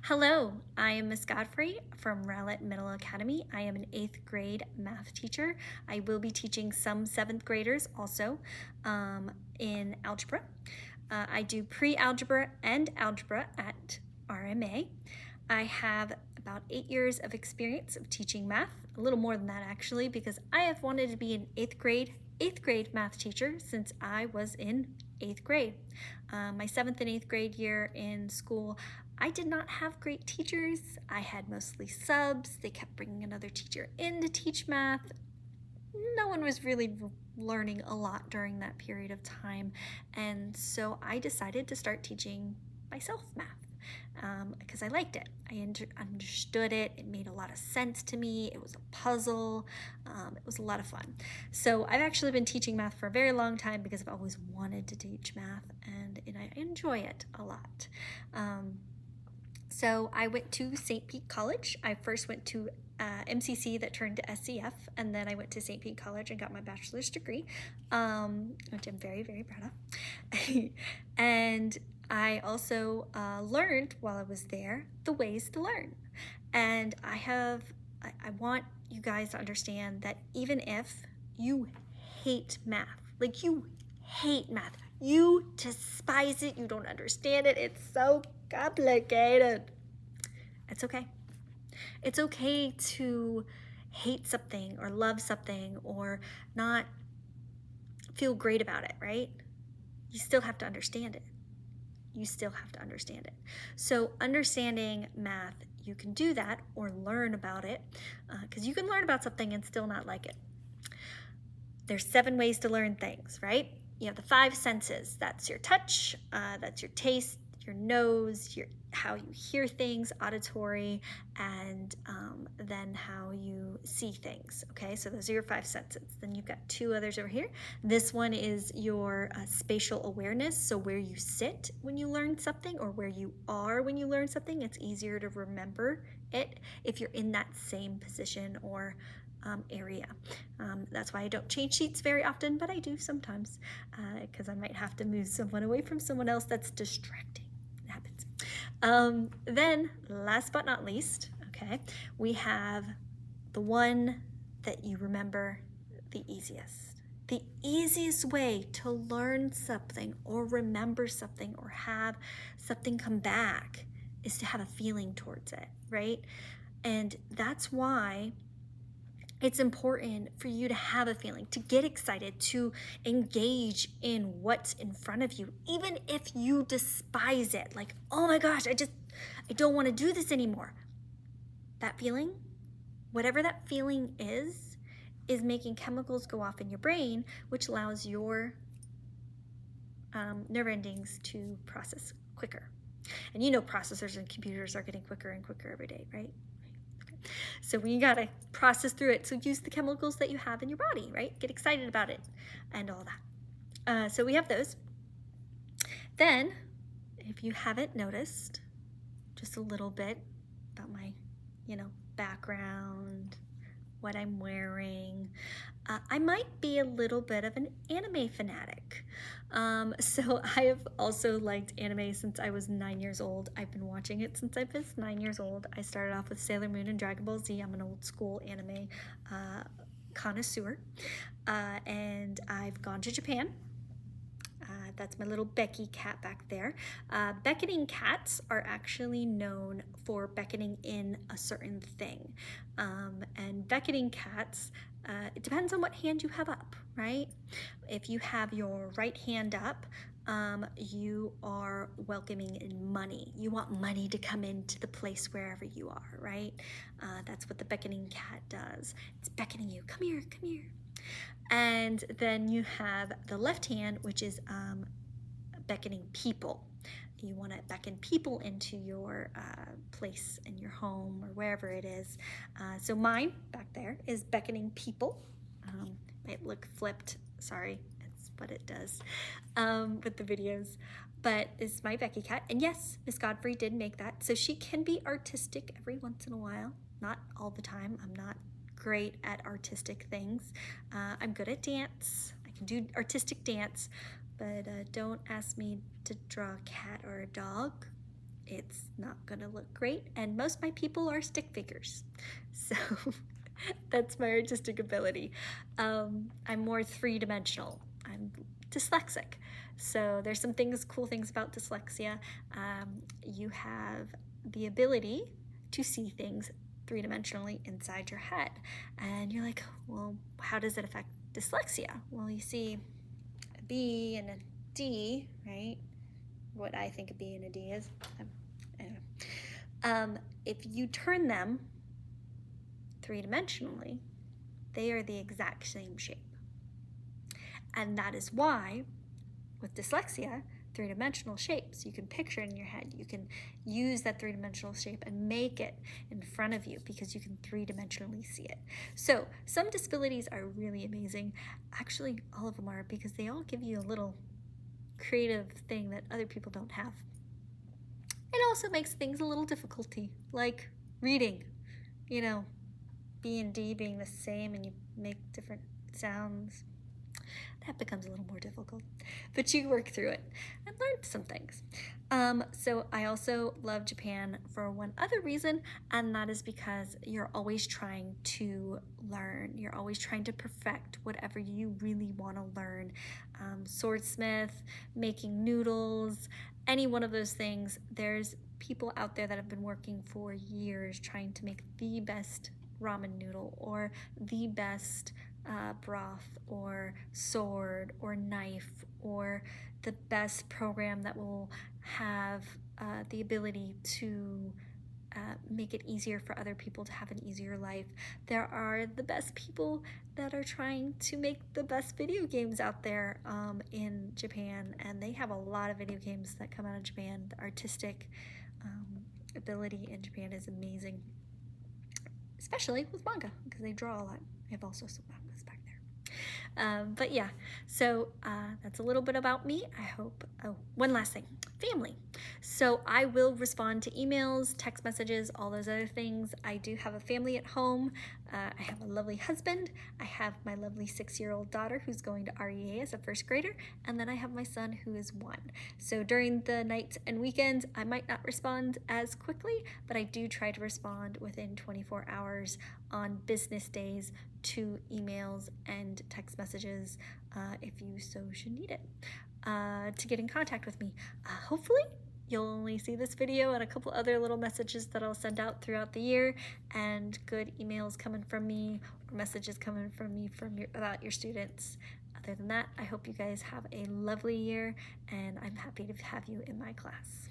Hello, I am Miss Godfrey from Rowlett Middle Academy. I am an 8th grade math teacher. I will be teaching some 7th graders also in algebra. I do pre-algebra and algebra at RMA. I have about 8 years of experience of teaching math, a little more than that actually, because I have wanted to be an 8th grade math teacher since I was in 8th grade. My 7th and 8th grade year in school, I did not have great teachers. I had mostly subs. They kept bringing another teacher in to teach math. No one was really learning a lot during that period of time. And so I decided to start teaching myself math because I liked it. I understood it. It made a lot of sense to me. It was a puzzle. It was a lot of fun. So I've actually been teaching math for a very long time because I've always wanted to teach math, and I enjoy it a lot. So I went to St. Pete College. I first went to MCC that turned to SCF, and then I went to St. Pete College and got my bachelor's degree, which I'm very, very proud of. And I also learned while I was there the ways to learn. And I want you guys to understand that even if you hate math, like you hate math, you despise it, you don't understand it, it's so complicated, it's okay. It's okay to hate something or love something or not feel great about it, right? You still have to understand it. You still have to understand it. So understanding math, you can do that or learn about it, because you can learn about something and still not like it. There's 7 ways to learn things, right? You have the 5 senses. That's your touch, that's your taste, your nose, how you hear things, auditory, and then how you see things, okay? So those are your 5 senses. Then you've got 2 others over here. This one is your spatial awareness, so where you sit when you learn something or where you are when you learn something. It's easier to remember it if you're in that same position or area. That's why I don't change sheets very often, but I do sometimes because I might have to move someone away from someone else that's distracting. It happens. Then, last but not least, okay, we have the one that you remember the easiest. The easiest way to learn something or remember something or have something come back is to have a feeling towards it, right? And that's why it's important for you to have a feeling, to get excited, to engage in what's in front of you, even if you despise it. Like, oh my gosh, I don't want to do this anymore. That feeling, whatever that feeling is making chemicals go off in your brain, which allows your nerve endings to process quicker. And you know processors and computers are getting quicker and quicker every day, right? So we gotta process through it. So use the chemicals that you have in your body, right? Get excited about it and all that. So we have those. Then, if you haven't noticed, just a little bit about my, background, what I'm wearing. I might be a little bit of an anime fanatic. So I have also liked anime since I was 9 years old. I've been watching it since I was 9 years old. I started off with Sailor Moon and Dragon Ball Z. I'm an old school anime connoisseur. And I've gone to Japan. That's my little Becky cat back there. Beckoning cats are actually known for beckoning in a certain thing. And beckoning cats, it depends on what hand you have up, right? If you have your right hand up, you are welcoming in money. You want money to come into the place wherever you are, right? That's what the beckoning cat does. It's beckoning you, come here, come here. And then you have the left hand, which is beckoning people. You want to beckon people into your place in your home or wherever it is. So mine back there is beckoning people. Might look flipped, sorry, it's what it does with the videos. But it's my Becky cat. And yes, Miss Godfrey did make that. So she can be artistic every once in a while. Not all the time. I'm not great at artistic things. I'm good at dance. I can do artistic dance, but don't ask me to draw a cat or a dog. it's not gonna look great, and most of my people are stick figures. So that's my artistic ability. I'm more three-dimensional. I'm dyslexic. So there's some cool things about dyslexia. You have the ability to see things three-dimensionally inside your head. And you're like, well, how does it affect dyslexia? Well, you see a B and a D, right? What I think a B and a D is. Anyway. If you turn them three-dimensionally, they are the exact same shape. And that is why, with dyslexia, three-dimensional shapes you can picture in your head. You can use that three-dimensional shape and make it in front of you because you can three-dimensionally see it. So some disabilities are really amazing. Actually, all of them are, because they all give you a little creative thing that other people don't have. It also makes things a little difficulty, like reading. You know, B and D being the same and you make different sounds. That becomes a little more difficult, but you work through it and learn some things. So I also love Japan for one other reason, and that is because you're always trying to learn. You're always trying to perfect whatever you really want to learn. Swordsmith, making noodles, any one of those things. There's people out there that have been working for years trying to make the best ramen noodle or the best broth or sword or knife or the best program that will have the ability to make it easier for other people to have an easier life. There are the best people that are trying to make the best video games out there in Japan, and they have a lot of video games that come out of Japan. The artistic ability in Japan is amazing, especially with manga, because they draw a lot. I have also some mangas back there. But yeah, so that's a little bit about me. I hope, oh, one last thing, family. So I will respond to emails, text messages, all those other things. I do have a family at home. I have a lovely husband. I have my lovely 6-year-old daughter who's going to REA as a first grader. And then I have my son who is 1. So during the nights and weekends, I might not respond as quickly, but I do try to respond within 24 hours on business days to emails and text messages if you so should need it to get in contact with me. Hopefully you'll only see this video and a couple other little messages that I'll send out throughout the year, and good emails coming from me or messages coming from me about your students. Other than that, I hope you guys have a lovely year, and I'm happy to have you in my class.